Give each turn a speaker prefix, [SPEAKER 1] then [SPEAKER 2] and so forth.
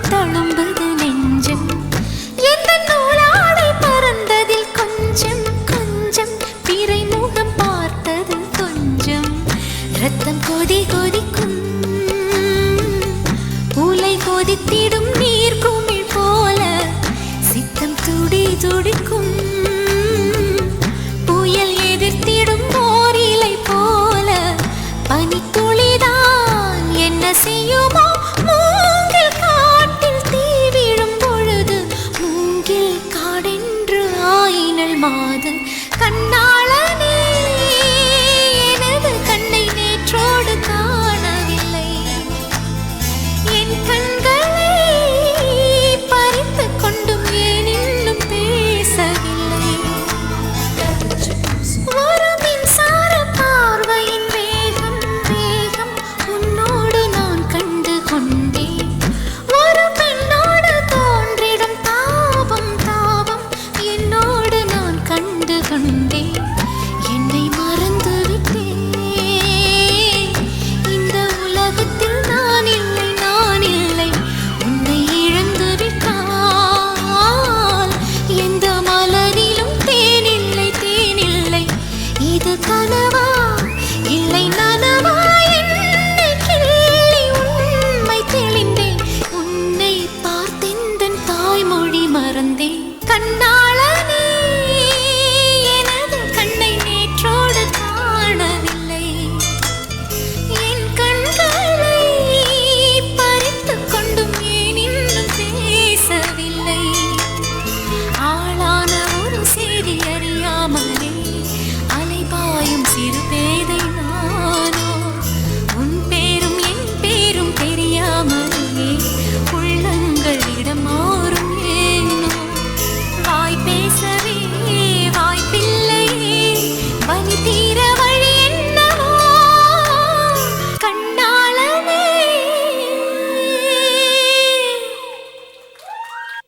[SPEAKER 1] தழும்புது நெஞ்சம் எந்த நூலாடை பறந்ததில் கொஞ்சம் கொஞ்சம் பிறை முகம் பார்த்தது கொஞ்சம் ரத்தம் கொதி கொதிக்கும் பூலை கொதித்திடும் நீர் குமிழ் போல சித்தம் துடி துடிக்கும் புயல் எதிர்த்திடும் ஓரிலை போல பனித்துளிதான் என்ன செய்யுமோ மாது கண்ணாளனே எனது கண்ணை நேற்றோடு காணவில்லை என் கண்களை பறித்துக் கொண்டும் ஏன் இன்னும் பேசவில்லை ஒரு மின்சார பார்வையின் வேகம் வேகம் உன்னோடு நான் கண்டு கொண்டேன் ஒரு பெண்ணோடு தோன்றிடும் தாபம் தாபம் என்னோடு கண்டு கொண்டே என்னை மறந்து விட்டேன் இந்த உலகத்தில் நான் இல்லை உன்னை இழந்து விட்டால் எந்த மலரிலும் தேனில்லை இது கனவா இல்லை நனவா என்னை கிள்ளி உண்மை தெளிந்தேன் உன்னை பார்த்தெந்தன் தாய்மொழி மறந்தேன் கண்ணா